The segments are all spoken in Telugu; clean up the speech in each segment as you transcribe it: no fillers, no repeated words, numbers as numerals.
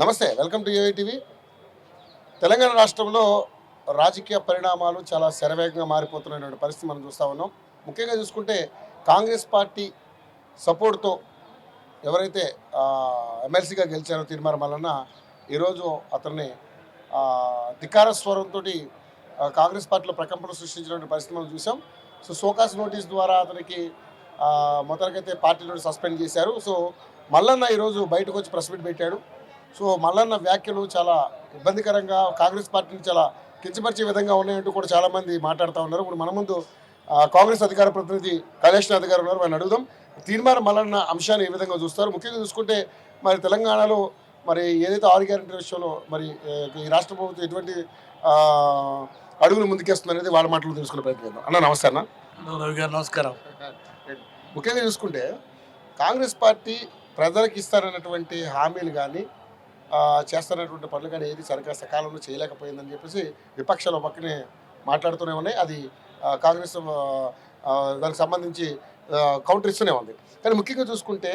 నమస్తే, welcome to UI TV. Telangana రాష్ట్రంలో రాజకీయ పరిణామాలు చాలా శరవేగంగా మారిపోతున్నటువంటి పరిస్థితి మనం చూస్తూ ఉన్నాం. ముఖ్యంగా చూసుకుంటే కాంగ్రెస్ పార్టీ సపోర్ట్తో ఎవరైతే ఎమ్మెల్సీగా గెలిచారో తీర్మానం వలన ఈరోజు అతన్ని ధిక్కార స్వరంతో కాంగ్రెస్ పార్టీలో ప్రకంపన సృష్టించినటువంటి పరిస్థితి మనం చూసాం. సో సోకాస్ నోటీస్ ద్వారా అతనికి మొత్తానికైతే పార్టీ నుండి సస్పెండ్ చేశారు. సో మల్లన్న ఈరోజు బయటకు వచ్చి ప్రెస్ మీట్ పెట్టాడు. సో మల్లన్న వ్యాఖ్యలు చాలా ఇబ్బందికరంగా కాంగ్రెస్ పార్టీని చాలా కించపరిచే విధంగా ఉన్నాయంటూ కూడా చాలామంది మాట్లాడుతూ ఉన్నారు. ఇప్పుడు మన ముందు కాంగ్రెస్ అధికార ప్రతినిధి కైలాష్నాథ్ గారు ఉన్నారు. ఆయన అడుగుదాం, తీర్మానం మల్లన్న అంశాన్ని ఏ విధంగా చూస్తారు. ముఖ్యంగా చూసుకుంటే మరి తెలంగాణలో మరి ఏదైతే 6 గ్యారెంటీ విషయంలో మరి ఈ రాష్ట్ర ప్రభుత్వం ఎటువంటి అడుగులు ముందుకేస్తుంది అనేది వాళ్ళ మాటలు తెలుసుకునే ప్రయత్నం. అన్న నమస్తే. అన్న రవి గారు నమస్కారం. ముఖ్యంగా చూసుకుంటే కాంగ్రెస్ పార్టీ ప్రజలకు ఇస్తారన్నటువంటి హామీలు కానీ చేస్తున్నటువంటి పనులు కానీ ఏది సరిగ్గా సకాలంలో చేయలేకపోయిందని చెప్పేసి విపక్షాలు పక్కనే మాట్లాడుతూనే ఉన్నాయి. అది కాంగ్రెస్ దానికి సంబంధించి కౌంటర్ ఇస్తూనే ఉంది. కానీ ముఖ్యంగా చూసుకుంటే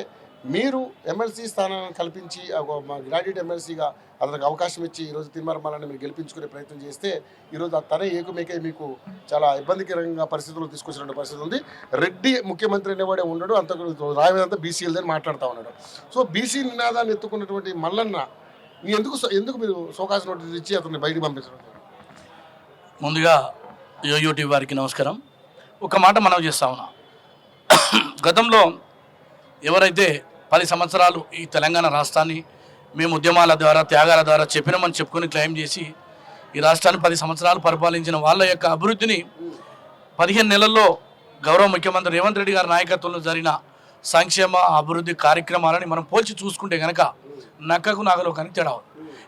మీరు ఎమ్మెల్సీ స్థానాన్ని కల్పించి గ్రాడ్యుయేట్ ఎమ్మెల్సీగా అతనికి అవకాశం ఇచ్చి ఈరోజు తీర్మానాన్ని మీరు గెలిపించుకునే ప్రయత్నం చేస్తే ఈరోజు తనే ఏకమేకై మీకు చాలా ఇబ్బందికరంగా పరిస్థితులు తీసుకొచ్చినటువంటి పరిస్థితి ఉంది. రెడ్డి ముఖ్యమంత్రి అనేవాడే ఉండడు, అంత రాయదంతా బీసీలదని మాట్లాడుతూ ఉన్నాడు. సో బీసీ నినాదాన్ని ఎత్తుకున్నటువంటి మల్లన్న ఎందుకు మీరు సోకాస్ నోటీస్ ఇచ్చి అతన్ని బయటికి పంపించడం? ముందుగా యోయోటి వారికి నమస్కారం. ఒక మాట మనం చేస్తా ఉన్నా, గతంలో ఎవరైతే 10 సంవత్సరాలు ఈ తెలంగాణ రాష్ట్రాన్ని మేము ఉద్యమాల ద్వారా త్యాగాల ద్వారా చెప్పినామని చెప్పుకొని క్లెయిమ్ చేసి ఈ రాష్ట్రాన్ని 10 సంవత్సరాలు పరిపాలించిన వాళ్ళ యొక్క అభివృద్ధిని 15 నెలల్లో గౌరవ ముఖ్యమంత్రి రేవంత్ రెడ్డి గారి నాయకత్వంలో జరిగిన సంక్షేమ అభివృద్ధి కార్యక్రమాలని మనం పోల్చి చూసుకుంటే కనుక నక్కకు నాగలో కానీ తేడా.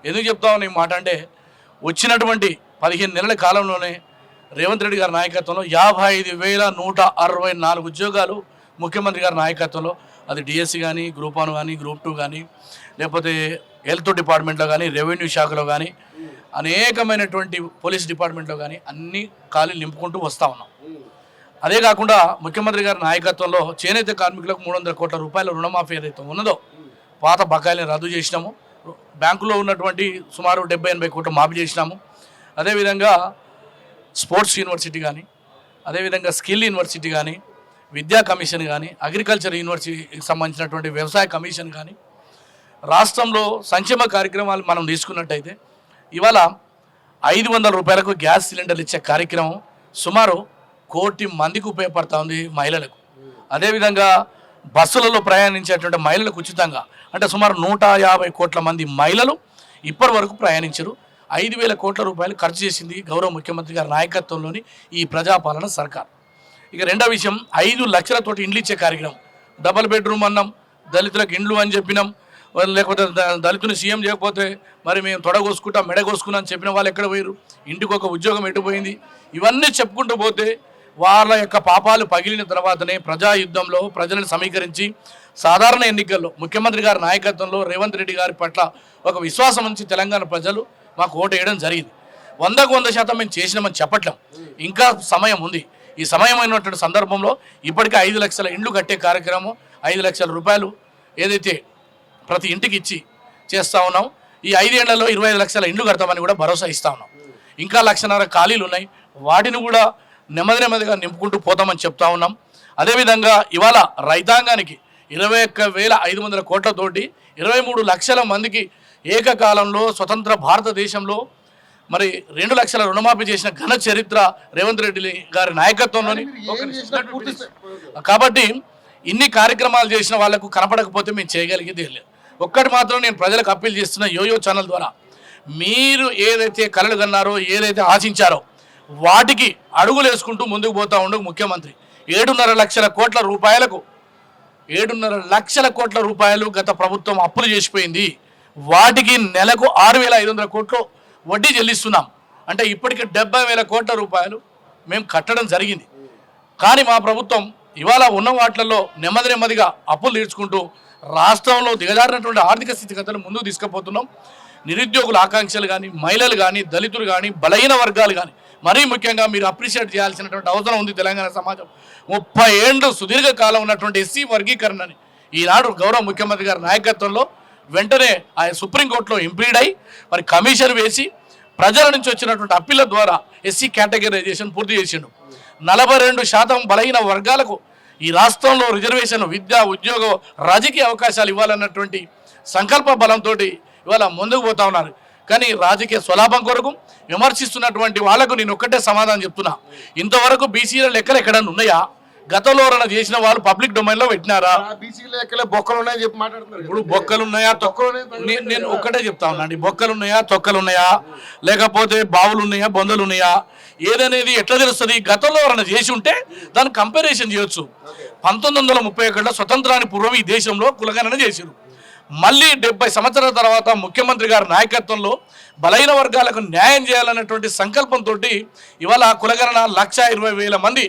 ఎందుకు చెప్తామని మాట అంటే వచ్చినటువంటి 15 నెలల కాలంలోనే రేవంత్ రెడ్డి గారి నాయకత్వంలో 55,164 ఉద్యోగాలు ముఖ్యమంత్రి గారి నాయకత్వంలో, అది డిఎస్సి కానీ, గ్రూప్ 1 కానీ, గ్రూప్ 2 కానీ, లేకపోతే హెల్త్ డిపార్ట్మెంట్లో కానీ, రెవెన్యూ శాఖలో కానీ, అనేకమైనటువంటి పోలీస్ డిపార్ట్మెంట్లో కానీ అన్ని ఖాళీలు నింపుకుంటూ వస్తూ ఉన్నాం. అదే కాకుండా ముఖ్యమంత్రి గారి నాయకత్వంలో చేనేత కార్మికులకు 300 కోట్ల రూపాయల రుణమాఫీ ఏదైతే ఉన్నదో పాత బకాయిలను రద్దు చేసినాము. బ్యాంకులో ఉన్నటువంటి సుమారు 70-80 కోట్లు మాఫీ చేసినాము. అదేవిధంగా స్పోర్ట్స్ యూనివర్సిటీ కానీ, అదేవిధంగా స్కిల్ యూనివర్సిటీ కానీ, విద్యా కమిషన్ కానీ, అగ్రికల్చర్ యూనివర్సిటీకి సంబంధించినటువంటి వ్యవసాయ కమిషన్ కానీ, రాష్ట్రంలో సంక్షేమ కార్యక్రమాలు మనం తీసుకున్నట్టయితే ఇవాళ 500 రూపాయలకు గ్యాస్ సిలిండర్లు ఇచ్చే కార్యక్రమం సుమారు 1 కోటి మందికి ఉపయోగపడుతూ ఉంది మహిళలకు. అదేవిధంగా బస్సులలో ప్రయాణించేటువంటి మహిళలకు ఉచితంగా అంటే సుమారు 150 కోట్ల మంది మహిళలు ఇప్పటి వరకు ప్రయాణించారు. 5,000 కోట్ల రూపాయలు ఖర్చు చేసింది గౌరవ ముఖ్యమంత్రి గారి నాయకత్వంలోని ఈ ప్రజాపాలన సర్కార్. ఇక రెండో విషయం, 5 లక్షలతోటి ఇండ్లు ఇచ్చే కార్యక్రమం. డబల్ బెడ్రూమ్ అన్నాం, దళితులకు ఇండ్లు అని చెప్పినాం. లేకపోతే దళితుని సీఎం చేయకపోతే మరి మేము తొడగోసుకుంటాం మెడగోసుకున్నాం అని చెప్పిన వాళ్ళు ఎక్కడ పోయారు? ఇంటికి ఒక ఉద్యోగం ఎటుపోయింది? ఇవన్నీ చెప్పుకుంటూ పోతే వాళ్ళ యొక్క పాపాలు పగిలిన తర్వాతనే ప్రజా యుద్ధంలో ప్రజలను సమీకరించి సాధారణ ఎన్నికల్లో ముఖ్యమంత్రి గారి నాయకత్వంలో రేవంత్ రెడ్డి గారి పట్ల ఒక విశ్వాసం నుంచి తెలంగాణ ప్రజలు మాకు ఓటు వేయడం జరిగింది. 100కు 100% మేము చేసినామని చెప్పట్లేం, ఇంకా సమయం ఉంది. ఈ సమయం అయినటువంటి సందర్భంలో ఇప్పటికే 5 లక్షల ఇండ్లు కట్టే కార్యక్రమం, 5 లక్షల రూపాయలు ఏదైతే ప్రతి ఇంటికి ఇచ్చి చేస్తూ ఉన్నాం. ఈ 5 ఏళ్లలో 25 లక్షల ఇండ్లు కడతామని కూడా భరోసా ఇస్తూ ఉన్నాం. ఇంకా 1,50,000 ఖాళీలు ఉన్నాయి, వాటిని కూడా నెమ్మదిగా నింపుకుంటూ పోతామని చెప్తా ఉన్నాం. అదేవిధంగా ఇవాళ రైతాంగానికి 21,500 కోట్లతోటి 23 లక్షల మందికి ఏకకాలంలో స్వతంత్ర భారతదేశంలో మరి 2 లక్షల రుణమాఫీ చేసిన ఘన చరిత్ర రేవంత్ రెడ్డి గారి నాయకత్వంలోని. కాబట్టి ఇన్ని కార్యక్రమాలు చేసిన వాళ్లకు కనపడకపోతే మేము చేయగలిగేది లేదు. ఒక్కటి మాత్రం నేను ప్రజలకు అప్పీల్ చేస్తున్న యోయో ఛానల్ ద్వారా, మీరు ఏదైతే కలలు కన్నారో ఏదైతే ఆశించారో వాటికి అడుగులు వేసుకుంటూ ముందుకు పోతా ఉండు ముఖ్యమంత్రి. 7.5 లక్షల కోట్ల రూపాయలకు 7.5 లక్షల కోట్ల రూపాయలు గత ప్రభుత్వం అప్పులు చేసిపోయింది. వాటికి నెలకు 6,500 కోట్లు వడ్డీ చెల్లిస్తున్నాం. అంటే ఇప్పటికి 70,000 కోట్ల రూపాయలు మేము కట్టడం జరిగింది. కానీ మా ప్రభుత్వం ఇవాళ ఉన్న వాటిల్లో నెమ్మదిగా అప్పులు తీర్చుకుంటూ రాష్ట్రంలో దిగజారినటువంటి ఆర్థిక స్థితిగతులు ముందుకు తీసుకుపోతున్నాం. నిరుద్యోగుల ఆకాంక్షలు కానీ, మహిళలు కానీ, దళితులు కానీ, బలహీన వర్గాలు కానీ మరీ ముఖ్యంగా మీరు అప్రిషియేట్ చేయాల్సినటువంటి అవసరం ఉంది. తెలంగాణ సమాజం 30 ఏళ్ళు సుదీర్ఘకాలం ఉన్నటువంటి ఎస్సీ వర్గీకరణని ఈనాడు గౌరవ ముఖ్యమంత్రి గారి నాయకత్వంలో వెంటనే ఆయన సుప్రీంకోర్టులో ఇంప్లీడ్ అయి మరి కమిషన్ వేసి ప్రజల నుంచి వచ్చినటువంటి అప్పీల ద్వారా ఎస్సీ కేటగరైజేషన్ పూర్తి చేసిండు. 42% బలహీన వర్గాలకు ఈ రాష్ట్రంలో రిజర్వేషన్, విద్య, ఉద్యోగ, రాజకీయ అవకాశాలు ఇవ్వాలన్నటువంటి సంకల్ప బలంతో ఇవాళ ముందుకు పోతా ఉన్నారు. కానీ రాజకీయ స్వలాభం కొరకు విమర్శిస్తున్నటువంటి వాళ్లకు నేను ఒక్కటే సమాధానం చెప్తున్నా. ఇంతవరకు బీసీల లెక్కలు ఎక్కడన్నా ఉన్నాయా? గతంలో ఎవరైనా చేసిన వాళ్ళు పబ్లిక్ డొమైన్లో పెట్టినారా? ఇప్పుడు బొక్కలున్నాయా, నేను ఒక్కటే చెప్తా ఉన్నా అండి, బొక్కలున్నాయా, తొక్కలున్నాయా, లేకపోతే బావులు ఉన్నాయా, బొందలు ఉన్నాయా, ఏదనేది ఎట్లా తెలుస్తుంది? గతంలో ఎవరైనా చేసి ఉంటే దాన్ని కంపారిజన్ చేయొచ్చు. 1931లో స్వతంత్రానికి పూర్వం ఈ దేశంలో కులగణన చేశారు. మళ్ళీ 70 సంవత్సరాల తర్వాత ముఖ్యమంత్రి గారి నాయకత్వంలో బలహీన వర్గాలకు న్యాయం చేయాలన్నటువంటి సంకల్పంతో ఇవాళ కులగణన 1,20,000 మంది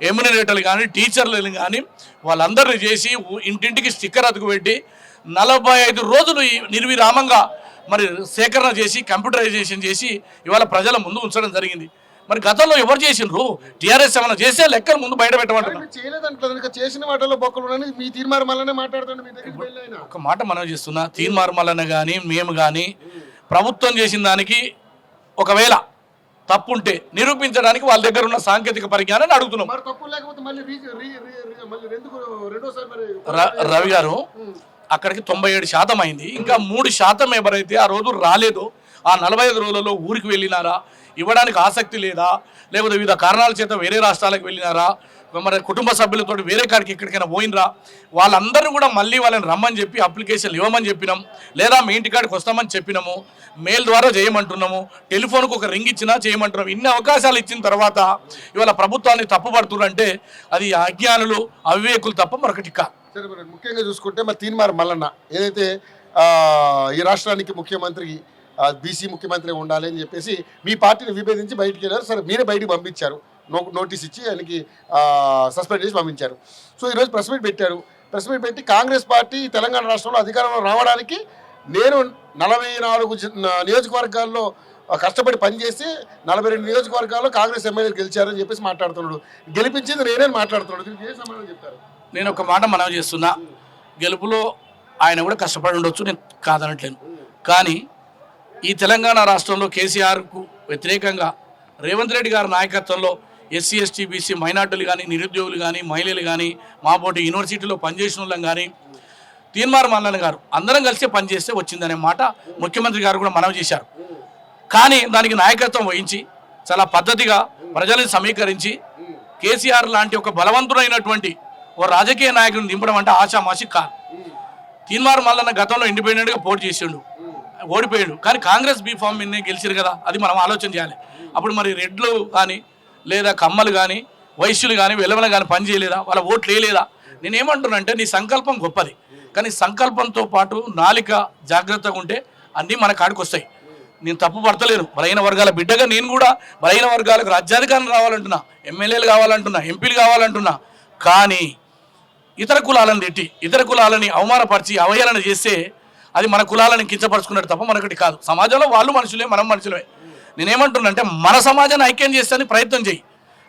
ఎమ్యూనరేటర్లు కానీ, టీచర్లు కానీ వాళ్ళందరినీ చేసి ఇంటింటికి స్టిక్కర్ అతుకు పెట్టి 45 రోజులు నిర్విరామంగా మరి సేకరణ చేసి కంప్యూటరైజేషన్ చేసి ఇవాళ ప్రజల ముందు ఉంచడం జరిగింది. మరి గతంలో ఎవరు చేసిండ్రు? టీఆర్ఎస్ ఏమైనా చేసే లెక్కలు ముందు బయట పెట్టమంటున్నారు. చేసిన వాటిలో బొక్కలు మీ తీర్మానం మాట్లాడుతాను. ఒక మాట మనం చేస్తున్నా, తీర్మార్మలన కానీ మేము కానీ ప్రభుత్వం చేసిన దానికి ఒకవేళ తప్పుంటే నిరూపించడానికి వాళ్ళ దగ్గర ఉన్న సాంకేతిక పరిజ్ఞానాన్ని అడుగుతున్నాం. రవి గారు, అక్కడికి 97% అయింది. ఇంకా 3% ఎవరైతే ఆ రోజు రాలేదో ఆ 45 రోజులలో ఊరికి వెళ్ళినారా, ఇవ్వడానికి ఆసక్తి లేదా, లేకపోతే వివిధ కారణాల చేత వేరే రాష్ట్రాలకు వెళ్ళినారా, మరి కుటుంబ సభ్యులతో వేరే కాడికి ఎక్కడికైనా పోయినరా, వాళ్ళందరినీ కూడా మళ్ళీ వాళ్ళని రమ్మని చెప్పి అప్లికేషన్లు ఇవ్వమని చెప్పినాం. లేదా మీ ఇంటికాడికి వస్తామని చెప్పినాము, మెయిల్ ద్వారా చేయమంటున్నాము, టెలిఫోన్కు ఒక రింగ్ ఇచ్చినా చేయమంటున్నాము. ఇన్ని అవకాశాలు ఇచ్చిన తర్వాత ఇవాళ ప్రభుత్వాన్ని తప్పుపడుతున్నారంటే అది అజ్ఞానులు, అవివేకులు తప్ప మరొకటి కాదు. సరే, మరి ముఖ్యంగా చూసుకుంటే మరి తీన్మార్ మల్లన్న ఏదైతే ఈ రాష్ట్రానికి ముఖ్యమంత్రి బీసీ ముఖ్యమంత్రి ఉండాలి అని చెప్పేసి మీ పార్టీని విభేదించి బయటికి వెళ్ళారు. సరే, మీరే బయటికి పంపించారు, నోటీస్ ఇచ్చి ఆయనకి సస్పెండ్ చేసి పంపించారు. సో ఈరోజు ప్రెస్ మీట్ పెట్టారు. ప్రెస్ మీట్ పెట్టి కాంగ్రెస్ పార్టీ తెలంగాణ రాష్ట్రంలో అధికారంలో రావడానికి నేను 44 నియోజకవర్గాల్లో కష్టపడి పనిచేసి 42 నియోజకవర్గాల్లో కాంగ్రెస్ ఎమ్మెల్యేలు గెలిచారని చెప్పేసి మాట్లాడుతున్నాడు. గెలిపించింది నేనే మాట్లాడుతున్నాడు. దీనికి ఏ సమాధానం చెప్తారు? నేను ఒక మాట మనవి చేస్తున్నా, గెలుపులో ఆయన కూడా కష్టపడి ఉండొచ్చు, నేను కాదనట్లేను. కానీ ఈ తెలంగాణ రాష్ట్రంలో కేసీఆర్కు వ్యతిరేకంగా రేవంత్ రెడ్డి గారి నాయకత్వంలో ఎస్సీ, ఎస్టీ, బీసీ, మైనార్టీలు కానీ, నిరుద్యోగులు కానీ, మహిళలు కానీ, మా పోటీ యూనివర్సిటీలో పనిచేసిన వాళ్ళం కానీ, తీన్మార్ మల్లన్న గారు అందరం కలిసి పనిచేస్తే వచ్చిందనే మాట ముఖ్యమంత్రి గారు కూడా మనవి చేశారు. కానీ దానికి నాయకత్వం వహించి చాలా పద్ధతిగా ప్రజలను సమీకరించి కేసీఆర్ లాంటి ఒక బలవంతుడైనటువంటి ఓ రాజకీయ నాయకుడిని దింపడం అంటే ఆశామాషి కాదు. తీన్మార్ మల్లన్న గతంలో ఇండిపెండెంట్గా పోటీ చేసిండు, ఓడిపోయాడు. కానీ కాంగ్రెస్ బీఫామ్ మీదనే గెలిచారు కదా, అది మనం ఆలోచన చేయాలి. అప్పుడు మరి రెడ్లు కానీ, లేదా కమ్మలు కానీ, వైశ్యులు కానీ, వెలవలు కానీ పని చేయలేదా? వాళ్ళ ఓట్లు వేయలేదా? నేనేమంటున్నానంటే నీ సంకల్పం గొప్పది, కానీ సంకల్పంతో పాటు నాలిక జాగ్రత్తగా ఉంటే అన్నీ మన కాడికి వస్తాయి. నేను తప్పు పడతలేను, బలహీన వర్గాల బిడ్డగా నేను కూడా బలహీన వర్గాలకు రాజ్యాధికారం రావాలంటున్నా, ఎమ్మెల్యేలు కావాలంటున్నా, ఎంపీలు కావాలంటున్నా. కానీ ఇతర కులాలను తిట్టి, ఇతర కులాలని అవమానపరిచి అవహేళన చేస్తే అది మన కులాలను కించపరుచుకున్నట్టు తప్ప మనకటి కాదు. సమాజంలో వాళ్ళు మనుషులే, మనం మనుషులే. నేనేమంటున్నానంటే మన సమాజాన్ని ఐక్యం చేస్తానికి ప్రయత్నం చేయి,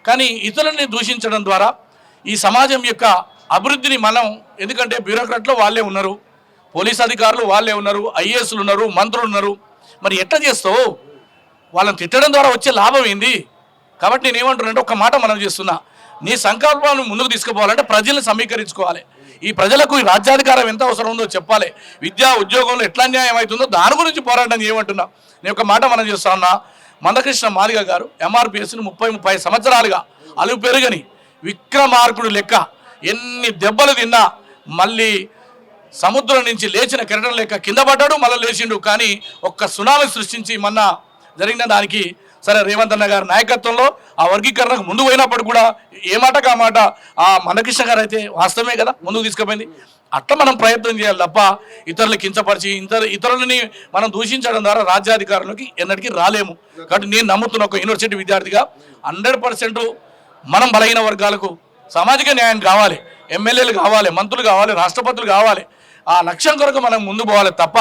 కానీ ఇతరులని దూషించడం ద్వారా ఈ సమాజం యొక్క అభివృద్ధిని మనం, ఎందుకంటే బ్యూరోక్రాట్లు వాళ్ళే ఉన్నారు, పోలీస్ అధికారులు వాళ్ళే ఉన్నారు, ఐఏఎస్లు ఉన్నారు, మంత్రులు ఉన్నారు, మరి ఎట్లా చేస్తావు? వాళ్ళని తిట్టడం ద్వారా వచ్చే లాభం ఏంది? కాబట్టి నేనేమంటున్నానంటే ఒక మాట మనం చేస్తున్నా, నీ సంకల్పాన్ని ముందుకు తీసుకుపోవాలంటే ప్రజల్ని సమీకరించుకోవాలి. ఈ ప్రజలకు ఈ రాజ్యాధికారం ఎంత అవసరం ఉందో చెప్పాలి. విద్యా ఉద్యోగంలో ఎట్లా న్యాయం అవుతుందో దాని గురించి పోరాటం చేయమంటున్నా. నేను ఒక మాట మనం చేస్తా ఉన్నా, మందకృష్ణ మాదిగ గారు ఎంఆర్పిఎస్ని 30 సంవత్సరాలుగా అలుగు పెరుగని విక్రమార్కుడు లెక్క ఎన్ని దెబ్బలు తిన్నా మళ్ళీ సముద్రం నుంచి లేచిన కెరటం లెక్క కింద పడ్డాడు, మళ్ళీ లేచిండు. కానీ ఒక్క సునామీ సృష్టించి మొన్న జరిగిన దానికి సరే రేవంత్ అన్న గారి నాయకత్వంలో ఆ వర్గీకరణకు ముందు పోయినప్పుడు కూడా ఏ మాటకు ఆ మాట ఆ మందకృష్ణ గారు అయితే వాస్తవమే కదా ముందుకు తీసుకుపోయింది. అట్లా మనం ప్రయత్నం చేయాలి తప్ప ఇతరులు కించపరిచి ఇతరులని మనం దూషించడం ద్వారా రాజ్యాధికారులకి ఎన్నటికీ రాలేము. కాబట్టి నేను నమ్ముతున్న ఒక యూనివర్సిటీ విద్యార్థిగా 100% మనం బలహీన వర్గాలకు సామాజిక న్యాయం కావాలి, ఎమ్మెల్యేలు కావాలి, మంత్రులు కావాలి, రాష్ట్రపతులు కావాలి. ఆ లక్ష్యం కొరకు మనం ముందు పోవాలి తప్ప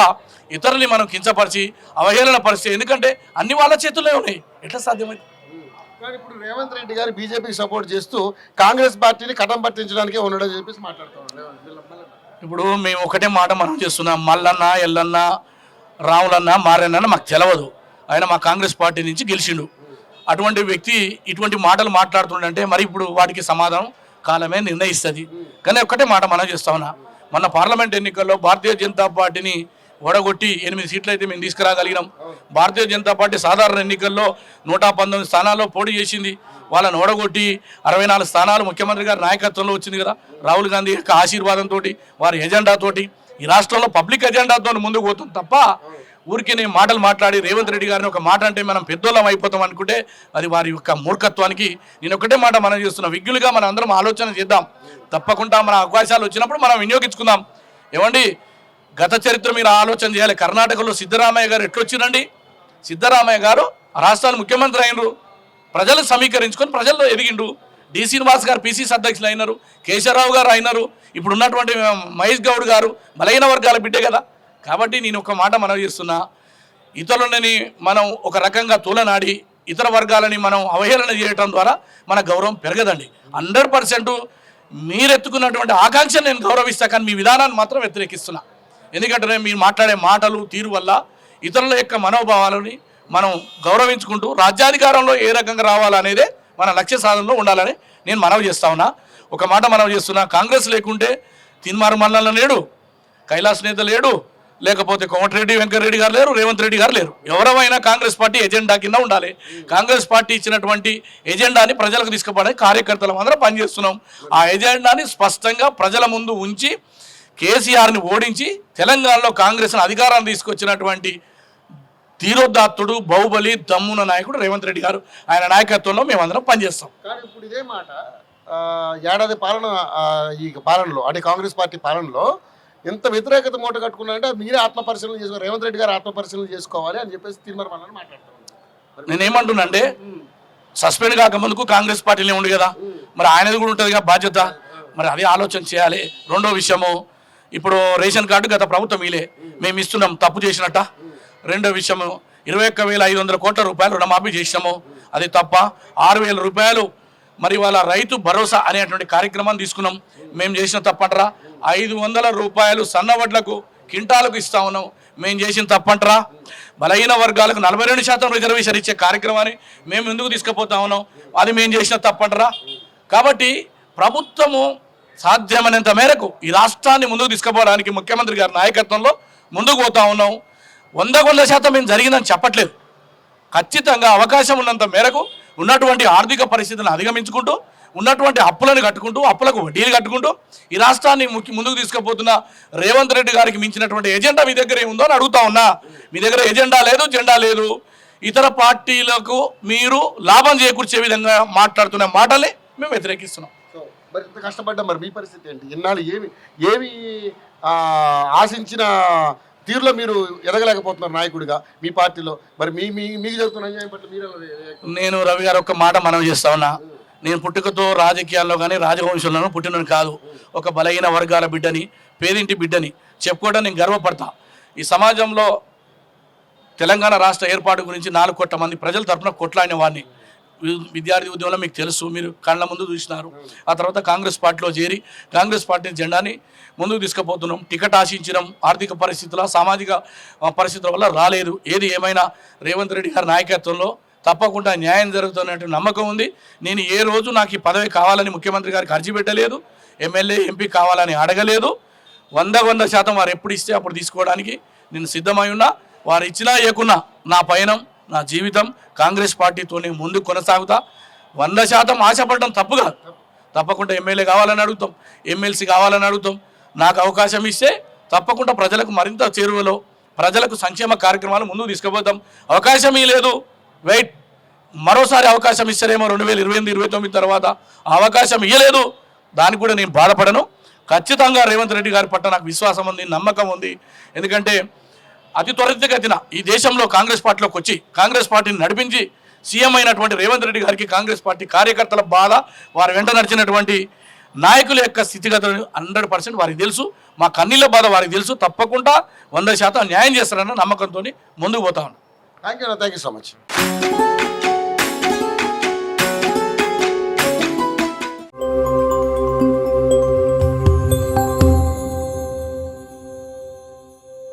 ఇతరుల్ని మనం కించపరిచి అవహేళన పరిస్థితి, ఎందుకంటే అన్ని వాళ్ళ చేతుల్లో ఉన్నాయి, ఎట్లా సాధ్యమైంది? కానీ ఇప్పుడు రేవంత్ రెడ్డి గారు బీజేపీకి సపోర్ట్ చేస్తూ కాంగ్రెస్ పార్టీని కటం పట్టించడానికే ఉన్నాడని చెప్పేసి మాట్లాడుతున్నారు. ఇప్పుడు మేము ఒకటే మాట మనం చేస్తున్నాం, మల్లన్న ఎల్లన్న రాములన్న మారన్న మాకు తెలవదు, ఆయన మా కాంగ్రెస్ పార్టీ నుంచి గెలిచిండు. అటువంటి వ్యక్తి ఇటువంటి మాటలు మాట్లాడుతుండంటే మరి ఇప్పుడు వాటికి సమాధానం కాలమే నిర్ణయిస్తుంది. కానీ ఒక్కటే మాట మనం చేస్తా ఉన్నా, మొన్న పార్లమెంట్ ఎన్నికల్లో భారతీయ జనతా పార్టీని ఓడగొట్టి 8 సీట్లు అయితే మేము తీసుకురాగలిగినాం. భారతీయ జనతా పార్టీ సాధారణ ఎన్నికల్లో 119 స్థానాల్లో పోటీ చేసింది. వాళ్ళని ఓడగొట్టి 64 స్థానాలు ముఖ్యమంత్రి గారి నాయకత్వంలో వచ్చింది కదా, రాహుల్ గాంధీ యొక్క ఆశీర్వాదంతో, వారి ఎజెండాతోటి, ఈ రాష్ట్రంలో పబ్లిక్ ఎజెండాతో ముందుకు పోతుంది తప్ప ఊరికి నేను మాటలు మాట్లాడి రేవంత్ రెడ్డి గారిని ఒక మాట అంటే మనం పెద్దోళ్ళం అయిపోతాం అనుకుంటే అది వారి యొక్క మూర్ఖత్వానికి. నేను ఒకటే మాట మనం చేస్తున్నా, విజ్ఞులుగా మనం అందరం ఆలోచన చేద్దాం. తప్పకుండా మన అవకాశాలు వచ్చినప్పుడు మనం వినియోగించుకుందాం. ఏమండి, గత చరిత్ర మీరు ఆలోచన చేయాలి. కర్ణాటకలో సిద్ధరామయ్య గారు ఎట్లొచ్చిరండి? సిద్ధరామయ్య గారు రాష్ట్రానికి ముఖ్యమంత్రి అయినరు, ప్రజలు సమీకరించుకొని ప్రజల్లో ఎదిగిండు. డి శ్రీనివాస్ గారు పిసిసి అధ్యక్షులు అయినారు, కేశవరావు గారు అయినారు, ఇప్పుడు ఉన్నటువంటి మహేష్ గౌడ్ గారు బలహీన వర్గాల బిడ్డే కదా. కాబట్టి నేను ఒక మాట మనవి చేస్తున్నా, ఇతరులని మనం ఒక రకంగా తూలనాడి ఇతర వర్గాలని మనం అవహేళన చేయడం ద్వారా మన గౌరవం పెరగదండి. 100% మీరెత్తుకున్నటువంటి ఆకాంక్షను నేను గౌరవిస్తా, కానీ మీ విధానాన్ని మాత్రం వ్యతిరేకిస్తున్నా. ఎందుకంటే మీరు మాట్లాడే మాటలు తీరు వల్ల ఇతరుల యొక్క మనోభావాలని మనం గౌరవించుకుంటూ రాజ్యాధికారంలో ఏ రకంగా రావాలనేదే మన లక్ష్య సాధనలో ఉండాలని నేను మనవి చేస్తా ఉన్నా. ఒక మాట మనవి చేస్తున్నా, కాంగ్రెస్ లేకుంటే తిన్మారు మల్లన్న లేడు, కైలాస్ నేత లేడు, లేకపోతే కోమటిరెడ్డి వెంకటరెడ్డి గారు లేరు, రేవంత్ రెడ్డి గారు లేరు. ఎవరైనా కాంగ్రెస్ పార్టీ ఎజెండా కింద ఉండాలి. కాంగ్రెస్ పార్టీ ఇచ్చినటువంటి ఎజెండాని ప్రజలకు తీసుకుపోవడానికి కార్యకర్తలు అందరం పనిచేస్తున్నాం. ఆ ఎజెండాని స్పష్టంగా ప్రజల ముందు ఉంచి కేసీఆర్ని ఓడించి తెలంగాణలో కాంగ్రెస్ను అధికారాన్ని తీసుకొచ్చినటువంటి ధీరోదాత్తుడు, బాహుబలి, దమ్మున నాయకుడు రేవంత్ రెడ్డి గారు. ఆయన నాయకత్వంలో మేమందరం పనిచేస్తాం. కానీ ఇప్పుడు ఇదే మాట ఏడాది పాలన, ఈ పాలనలో అంటే కాంగ్రెస్ పార్టీ పాలనలో ఎంత వ్యతిరేకత మూట కట్టుకున్నారంటే మీరే ఆత్మపరిశీలన చేసుకోవాలి, రేవంత్ రెడ్డి గారు ఆత్మపరిశీలన చేసుకోవాలి అని చెప్పేసి తీర్మానం అని మాట్లాడుతున్నారు. నేనేమంటున్నా అంటే సస్పెండ్ కాకముందుకు కాంగ్రెస్ పార్టీలో ఉండి కదా, మరి ఆయనది కూడా ఉంటుంది కదా బాధ్యత. మరి అదే ఆలోచన చేయాలి. రెండో విషయము, ఇప్పుడు రేషన్ కార్డు గత ప్రభుత్వం ఇలే, మేము ఇస్తున్నాం, తప్పు చేసినట్ట. రెండో విషయము, 21,500 కోట్ల రూపాయలు రుణమాఫీ చేసినాము, అది తప్ప. 6,000 రూపాయలు మరి వాళ్ళ రైతు భరోసా అనేటువంటి కార్యక్రమాన్ని తీసుకున్నాం, మేము చేసిన తప్పంటరా. 500 రూపాయలు సన్నవడ్లకు కింటాలకు ఇస్తా ఉన్నాం, మేము చేసిన తప్పంటరా. బలహీన వర్గాలకు 42% రిజర్వేషన్ ఇచ్చే కార్యక్రమాన్ని మేము ఎందుకు తీసుకుపోతా ఉన్నాం, అది మేము చేసిన తప్పంటరా. కాబట్టి ప్రభుత్వము సాధ్యమైనంత మేరకు ఈ రాష్ట్రాన్ని ముందుకు తీసుకుపోవడానికి ముఖ్యమంత్రి గారి నాయకత్వంలో ముందుకు పోతా ఉన్నాం. 100% మేము జరిగిందని చెప్పట్లేదు. ఖచ్చితంగా అవకాశం ఉన్నంత మేరకు ఉన్నటువంటి ఆర్థిక పరిస్థితులను అధిగమించుకుంటూ, ఉన్నటువంటి అప్పులను కట్టుకుంటూ, అప్పులకు వడ్డీలు కట్టుకుంటూ ఈ రాష్ట్రాన్ని ముందుకు తీసుకుపోతున్న రేవంత్ రెడ్డి గారికి మించినటువంటి ఎజెండా మీ దగ్గర ఏముందో అని అడుగుతా ఉన్నా. మీ దగ్గర ఎజెండా లేదు, జెండా లేదు. ఇతర పార్టీలకు మీరు లాభం చేకూర్చే విధంగా మాట్లాడుతున్న మాటల్ని మేము వ్యతిరేకిస్తున్నాం. మరి ఇంత కష్టపడ్డా మరి మీ పరిస్థితి ఏంటి? ఇన్నాళ్ళు ఏమి ఆశించిన తీరులో మీరు ఎదగలేకపోతున్నారు నాయకుడిగా మీ పార్టీలో. మరి మీకు జరుగుతున్న అన్యాయం పట్ల మీరు నేను రవి గారు ఒక్క మాట మనం చేస్తా ఉన్నా, నేను పుట్టుకతో రాజకీయాల్లో కానీ రాజవంశంలోనూ పుట్టినని కాదు, ఒక బలహీన వర్గాల బిడ్డని, పేదింటి బిడ్డని చెప్పుకోవడం నేను గర్వపడతా. ఈ సమాజంలో తెలంగాణ రాష్ట్ర ఏర్పాటు గురించి 4 కోట్ల మంది ప్రజల తరఫున కొట్లాడిన వాడిని. విద్యార్థి ఉద్యమంలో మీకు తెలుసు, మీరు కళ్ళ ముందు చూసినారు. ఆ తర్వాత కాంగ్రెస్ పార్టీలో చేరి కాంగ్రెస్ పార్టీ జెండాని ముందుకు తీసుకుపోతున్నాం. టికెట్ ఆశించడం ఆర్థిక పరిస్థితుల, సామాజిక పరిస్థితుల వల్ల రాలేదు. ఏది ఏమైనా రేవంత్ రెడ్డి గారి నాయకత్వంలో తప్పకుండా న్యాయం జరుగుతున్నట్టు నమ్మకం ఉంది. నేను ఏ రోజు నాకు ఈ పదవి కావాలని ముఖ్యమంత్రి గారికి అర్జీ పెట్టలేదు, ఎమ్మెల్యే ఎంపీ కావాలని అడగలేదు. 100% వారు ఎప్పుడు ఇస్తే అప్పుడు తీసుకోవడానికి నేను సిద్ధమై ఉన్నా. వారు ఇచ్చినా ఏకున్నా నా పయనం, నా జీవితం కాంగ్రెస్ పార్టీతోనే ముందుకు కొనసాగుతా. 100% ఆశపడడం తప్పు కాదు. తప్పకుండా ఎమ్మెల్యే కావాలని అడుగుతాం, ఎమ్మెల్సీ కావాలని అడుగుతాం. నాకు అవకాశం ఇస్తే తప్పకుండా ప్రజలకు మరింత చేరువలో ప్రజలకు సంక్షేమ కార్యక్రమాలు ముందుకు తీసుకుపోతాం. అవకాశం ఇవ్వలేదు, వెయిట్, మరోసారి అవకాశం ఇస్తారేమో 2028-29 తర్వాత. అవకాశం ఇవ్వలేదు, దానికి కూడా నేను బాధపడను. ఖచ్చితంగా రేవంత్ రెడ్డి గారి పట్ల నాకు విశ్వాసం ఉంది, నమ్మకం ఉంది. ఎందుకంటే అతి త్వరితగతిన ఈ దేశంలో కాంగ్రెస్ పార్టీలోకి వచ్చి కాంగ్రెస్ పార్టీని నడిపించి సీఎం అయినటువంటి రేవంత్ రెడ్డి గారికి కాంగ్రెస్ పార్టీ కార్యకర్తల బాధ, వారి వెంట నడిచినటువంటి నాయకుల యొక్క స్థితిగతులు 100% వారికి తెలుసు. మా కన్నీళ్ళ బాధ వారికి తెలుసు. తప్పకుండా 100% న్యాయం చేస్తారన్న నమ్మకంతో ముందుకు పోతా ఉన్నాను. Thank you so much.